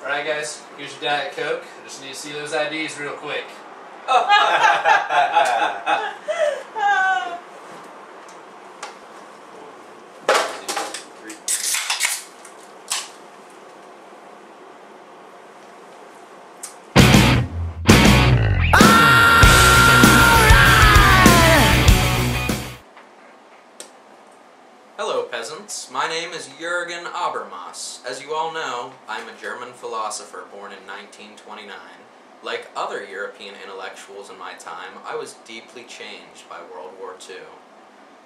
Alright guys, here's your Diet Coke. I just need to see those IDs real quick. Hello peasants, my name is Jurgen Habermas. As you all know, I'm a German philosopher born in 1929. Like other European intellectuals in my time, I was deeply changed by World War II.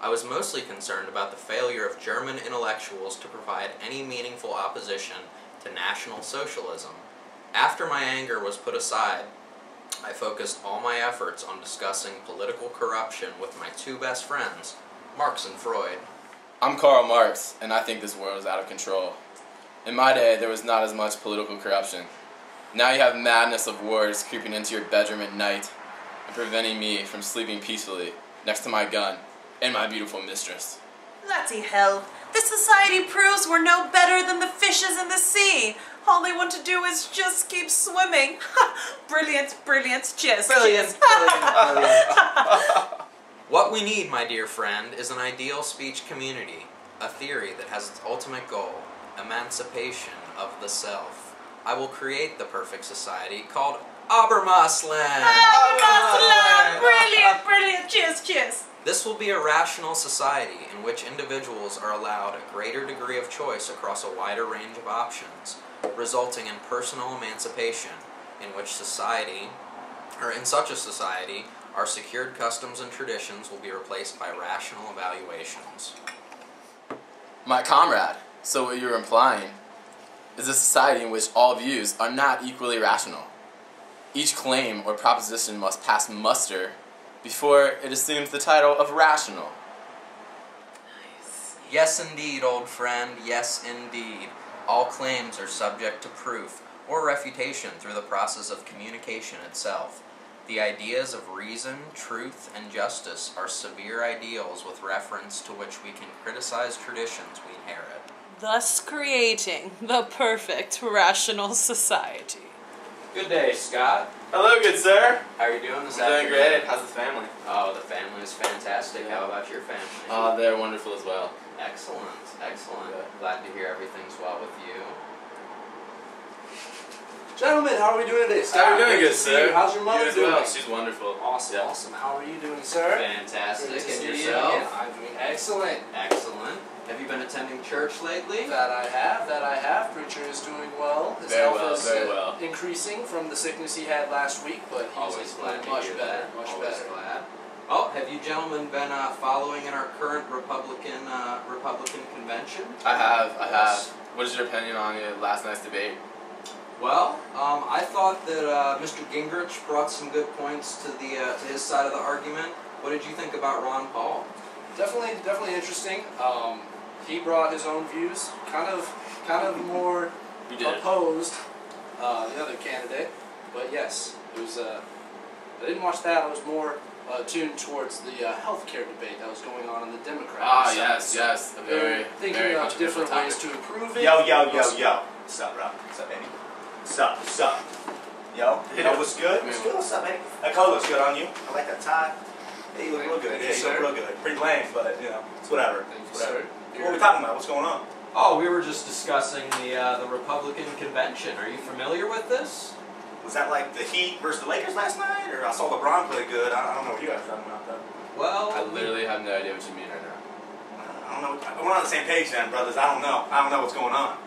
I was mostly concerned about the failure of German intellectuals to provide any meaningful opposition to National Socialism. After my anger was put aside, I focused all my efforts on discussing political corruption with my two best friends, Marx and Freud. I'm Karl Marx, and I think this world is out of control. In my day, there was not as much political corruption. Now you have madness of wars creeping into your bedroom at night and preventing me from sleeping peacefully next to my gun and my beautiful mistress. Bloody hell. This society proves we're no better than the fishes in the sea. All they want to do is just keep swimming. Brilliant, brilliant. Cheers. Brilliant, cheers. brilliant. What we need, my dear friend, is an ideal speech community, a theory that has its ultimate goal, emancipation of the self. I will create the perfect society called Habermasland. Habermasland! Brilliant, brilliant. Cheers, cheers. This will be a rational society in which individuals are allowed a greater degree of choice across a wider range of options, resulting in personal emancipation, in such a society, our secured customs and traditions will be replaced by rational evaluations. My comrade, so what you're implying is a society in which all views are not equally rational. Each claim or proposition must pass muster before it assumes the title of rational. Nice. Yes indeed, old friend, yes indeed. All claims are subject to proof or refutation through the process of communication itself. The ideas of reason, truth, and justice are severe ideals with reference to which we can criticize traditions we inherit. Thus creating the perfect rational society. Good day, Scott. Hello, good sir. How are you doing this I'm doing afternoon? great. How's the family? Oh, the family is fantastic. Yeah. How about your family? They're wonderful as well. Excellent, excellent. Yeah. Glad to hear everything's well with you. Gentlemen, how are we doing today? How are we doing, Good good to see sir? you. How's your mother You as doing? well. She's wonderful. Awesome, Yeah. awesome. How are you doing, sir? Fantastic. Good to And see you. yourself? Yeah, I'm doing excellent. Excellent. Have you been attending church lately? That I have. Preacher is doing well. His Very health well, is very well. increasing from the sickness he had last week, but he's Always glad to much hear better, that. much Always better. glad. Oh, have you gentlemen been following in our current Republican convention? I have. What is your opinion on last night's debate? Well, I thought that Mr. Gingrich brought some good points to to his side of the argument. What did you think about Ron Paul? Definitely interesting. He brought his own views, kind of more You did. opposed the other candidate, but yes, it was. I didn't watch that. I was more tuned towards the healthcare debate that was going on in the Democratic side. Yes. A very, thinking very of controversial different ways topic. to improve it. Yo. What's up, bro? What's up, baby? What's up? Yo, what's good? What's good? What's up, baby? That color looks good on you. I like that tie. Yeah, you look real good. Yeah, you look real good. Pretty lame, but, it's whatever. It's whatever. What are we talking about? What's going on? Oh, we were just discussing the Republican convention. Are you familiar with this? Was that like the Heat versus the Lakers last night? Or I saw LeBron play good. I don't know what you guys are talking about, though. Well, I literally have no idea what you mean right now. I don't know. We're on the same page then, brothers. I don't know what's going on.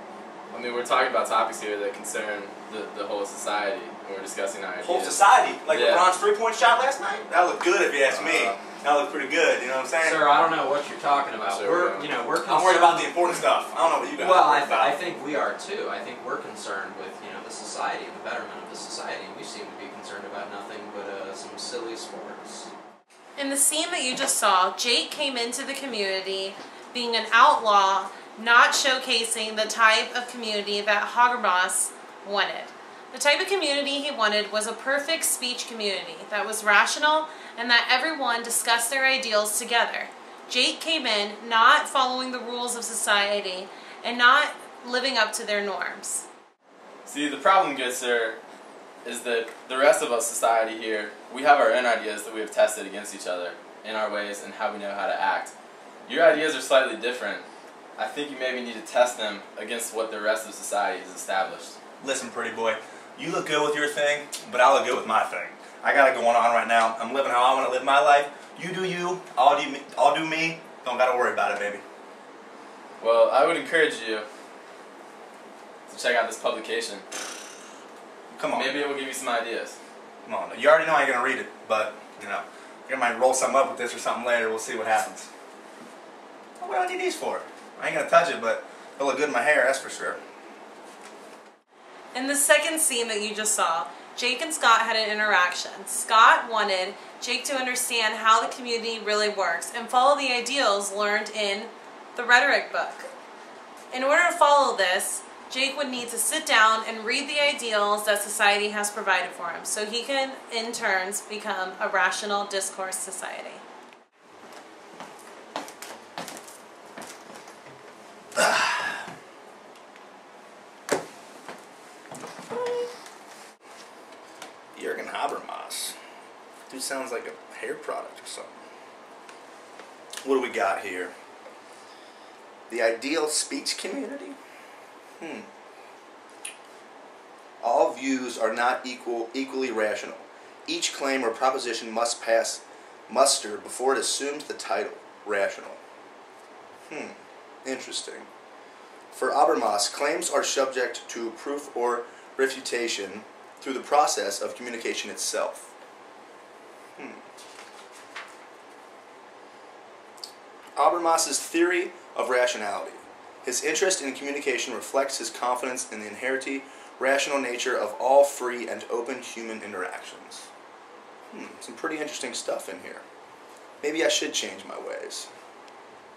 I mean, we're talking about topics here that concern the whole society, and we're discussing our ideas. Whole society. Like Yeah. LeBron's three-point shot last night? That looked good if you ask me. That looked pretty good, you know what I'm saying? sir, I don't know what you're talking about. Sure, We're yeah. concerned. I'm worried about the important stuff. I don't know what you guys Well, are I worried about. think we are too. I think we're concerned with the society, the betterment of the society, and we seem to be concerned about nothing but some silly sports. In the scene that you just saw, Jake came into the community being an outlaw, not showcasing the type of community that Habermas wanted. The type of community he wanted was a perfect speech community that was rational and that everyone discussed their ideals together. Jake came in not following the rules of society and not living up to their norms. See, the problem, good sir, is that the rest of us society here, we have our own ideas that we have tested against each other in our ways and how we know how to act. Your ideas are slightly different. I think you maybe need to test them against what the rest of society has established. Listen, pretty boy, you look good with your thing, but I look good with my thing. I got it going on right now. I'm living how I want to live my life. You do you, I'll do me. Don't got to worry about it, baby. Well, I would encourage you to check out this publication. Come on. Maybe it will give you some ideas. Come on. You already know I ain't going to read it, but, you know, I might roll something up with this or something later. We'll see what happens. What do I need these for? I ain't going to touch it, but it'll look good in my hair, that's for sure. In the second scene that you just saw, Jake and Scott had an interaction. Scott wanted Jake to understand how the community really works and follow the ideals learned in the rhetoric book. In order to follow this, Jake would need to sit down and read the ideals that society has provided for him so he can, in turn, become a rational discourse society. Jurgen Habermas. Dude sounds like a hair product or something. What do we got here? The ideal speech community? All views are not equally rational. Each claim or proposition must pass muster before it assumes the title, rational. Interesting. For Habermas, claims are subject to proof or refutation through the process of communication itself. Habermas's theory of rationality. His interest in communication reflects his confidence in the inherently rational nature of all free and open human interactions. Some pretty interesting stuff in here. Maybe I should change my ways.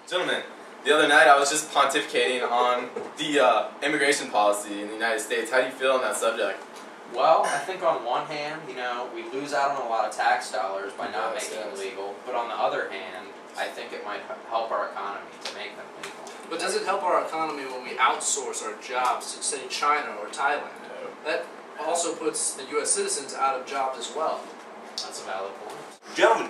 Gentlemen, the other night I was just pontificating on the immigration policy in the United States. How do you feel on that subject? Well, I think on one hand, you know, we lose out on a lot of tax dollars by not making them legal, but on the other hand, I think it might help our economy to make them legal. But does it help our economy when we outsource our jobs to, say, China or Thailand? No. That also puts the U.S. citizens out of jobs as well. That's a valid point. Gentlemen,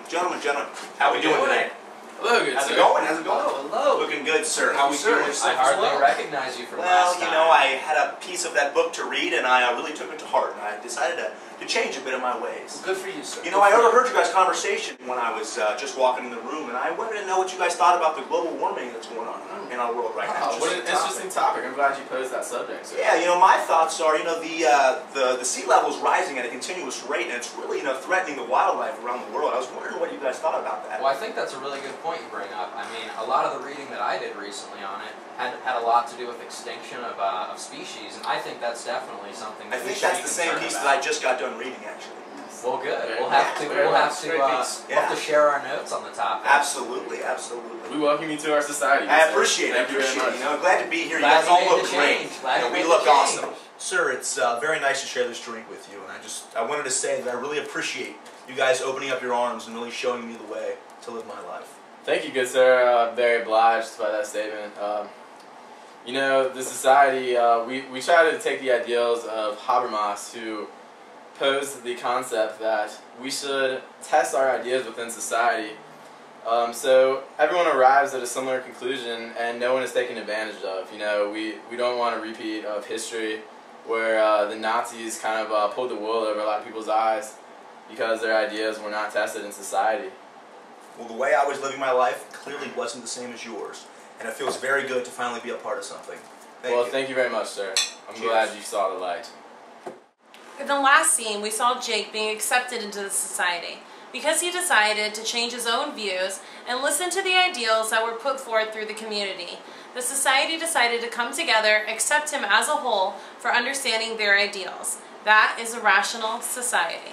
how we doing today? Hello, good How's sir. it going? How's it going? Oh, hello. Looking good, sir. How we doing? I hardly recognize you from Well, last time. you know, I had a piece of that book to read, and I really took it to heart, and I decided to change a bit of my ways. Good for you, sir. You know, I overheard you guys' conversation when I was just walking in the room, and I wanted to know what you guys thought about the global warming that's going on in our world right now. What an interesting topic. I'm glad you posed that subject, sir. Yeah, you know, my thoughts are, you know, the sea level is rising at a continuous rate, and it's really, you know, threatening the wildlife around the world. I was wondering what you guys thought about that. Well, I think that's a really good point you bring up. I mean, a lot of the reading that I did recently on it had a lot to do with extinction of species, and I think that's definitely something that I we think should that's be the same concerned piece about. that I just got done reading, actually. Well, good. Very We'll nice. have to Very we'll have nice. to Great we'll have to share our notes on the topic. Absolutely, absolutely. We welcome you to our society. I sir. appreciate it. I Thank you very appreciate it. much. You know, glad to be here. You Glad guys you all made look the great. change. Glad You know, you we made look the change. awesome. Sir, it's very nice to share this drink with you, and I wanted to say that I really appreciate you guys opening up your arms and really showing me the way to live my life. Thank you, good sir. Very obliged by that statement. You know, the society, we try to take the ideals of Habermas, who posed the concept that we should test our ideas within society. So everyone arrives at a similar conclusion, and no one is taken advantage of. You know, we don't want a repeat of history where the Nazis kind of pulled the wool over a lot of people's eyes because their ideas were not tested in society. Well, the way I was living my life clearly wasn't the same as yours, and it feels very good to finally be a part of something. Thank you very much, sir. I'm glad you saw the light. In the last scene, we saw Jake being accepted into the society because he decided to change his own views and listen to the ideals that were put forth through the community. The society decided to come together, accept him as a whole for understanding their ideals. That is a rational society.